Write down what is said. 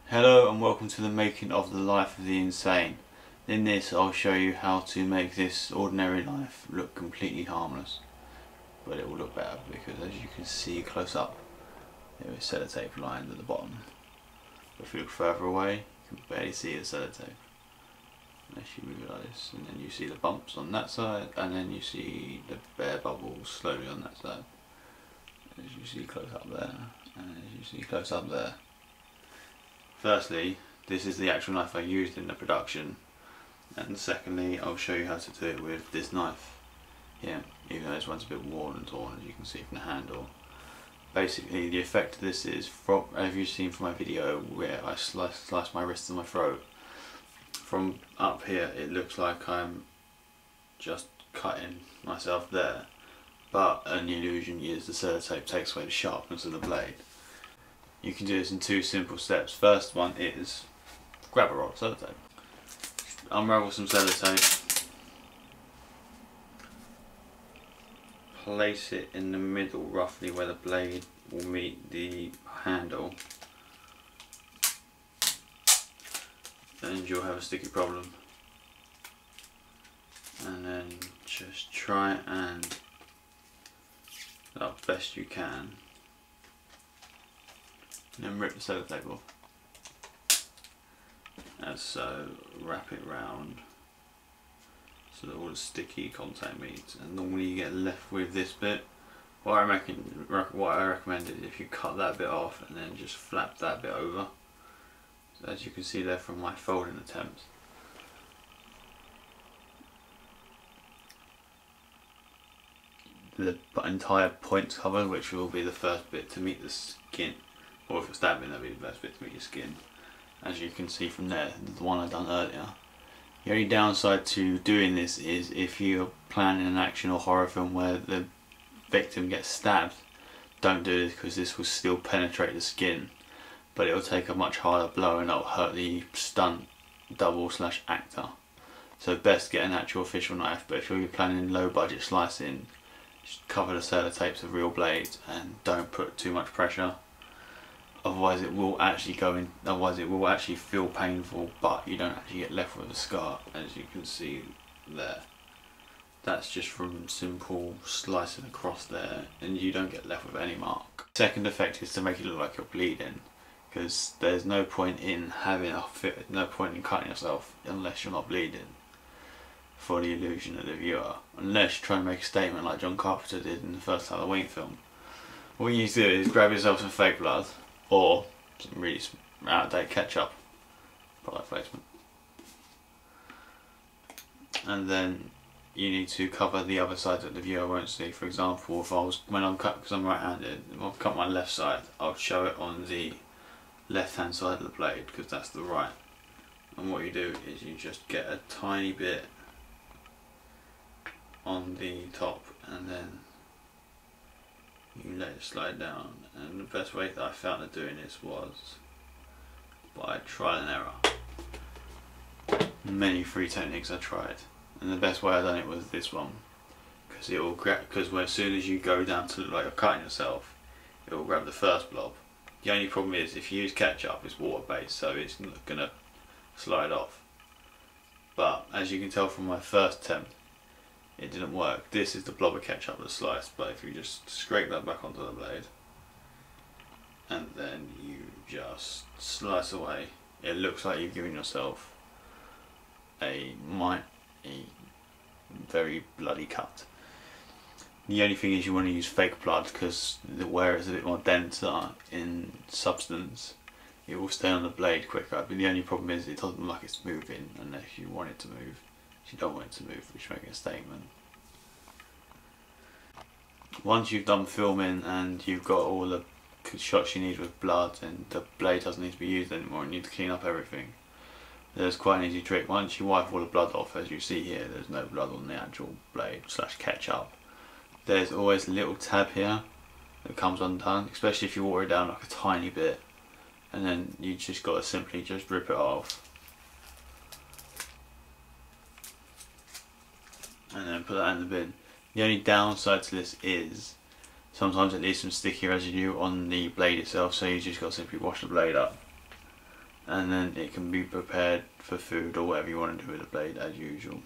Hello and welcome to the making of the life of the insane. In this I'll show you how to make this ordinary life look completely harmless. But it will look better because, as you can see close up, there is sellotape lined at the bottom. But if you look further away, you can barely see the sellotape. Unless you move it like this, and then you see the bumps on that side, and then you see the bare bubbles slowly on that side. As you see close up there, and as you see close up there. Firstly, this is the actual knife I used in the production, and secondly, I'll show you how to do it with this knife here, even though this one's a bit worn and torn, as you can see from the handle. Basically, the effect of this is, as you've seen from my video where I slice my wrist and my throat, from up here it looks like I'm just cutting myself there, but an illusion is the sellotape takes away the sharpness of the blade. You can do this in two simple steps. First one is grab a roll of sellotape, unravel some sellotape, place it in the middle roughly where the blade will meet the handle, and you'll have a sticky problem. And then just try and, as best you can, and then rip the sellotape off, as so. Wrap it round so that all the sticky contact meets, and normally you get left with this bit. What I recommend is if you cut that bit off and then just flap that bit over, so as you can see there from my folding attempt. The entire point cover, which will be the first bit to meet the skin, or if you're stabbing, that'll be the best bit to meet your skin. As you can see from there, the one I done earlier. The only downside to doing this is if you're planning an action or horror film where the victim gets stabbed, don't do this because this will still penetrate the skin, but it will take a much harder blow and it will hurt the stunt double / actor. So best get an actual official knife, but if you're planning low budget slicing, just cover the sellotapes with real blades and don't put too much pressure. Otherwise it will actually go in, otherwise it will actually feel painful, but you don't actually get left with a scar, as you can see there. That's just from simple slicing across there, and you don't get left with any mark. Second effect is to make it look like you're bleeding, because there's no point in cutting yourself unless you're not bleeding, for the illusion of the viewer, unless you're trying to make a statement like John Carpenter did in the first Halloween film. What you need to do is grab yourself some fake blood, or some really out-of-date ketchup, product placement, and then you need to cover the other side that the viewer won't see. For example, because I'm right-handed, if I cut my left side, I'll show it on the left-hand side of the blade because that's the right. And what you do is you just get a tiny bit on the top, and then you let it slide down. And the best way that I found of doing this was by trial and error. Many free techniques I tried, and the best way I done it was this one, because it will grab. Because as soon as you go down to look like you're cutting yourself, it will grab the first blob. The only problem is if you use ketchup, it's water based, so it's not gonna slide off. But as you can tell from my first attempt, it didn't work. This is the blob of ketchup that sliced, but if you just scrape that back onto the blade and then you just slice away, it looks like you've given yourself a very bloody cut. The only thing is you want to use fake blood, because where it's a bit more denser in substance, it will stay on the blade quicker. But the only problem is it doesn't look like it's moving unless you want it to move. You don't want it to move, which makes a statement. Once you've done filming and you've got all the shots you need with blood and the blade doesn't need to be used anymore and you need to clean up everything, there's quite an easy trick. Once you wipe all the blood off, as you see here, there's no blood on the actual blade / ketchup. There's always a little tab here that comes undone, especially if you water it down like a tiny bit, and then you just got to simply just rip it off and then put that in the bin. The only downside to this is sometimes it leaves some sticky residue on the blade itself, so you just got to simply wash the blade up and then it can be prepared for food or whatever you want to do with the blade as usual.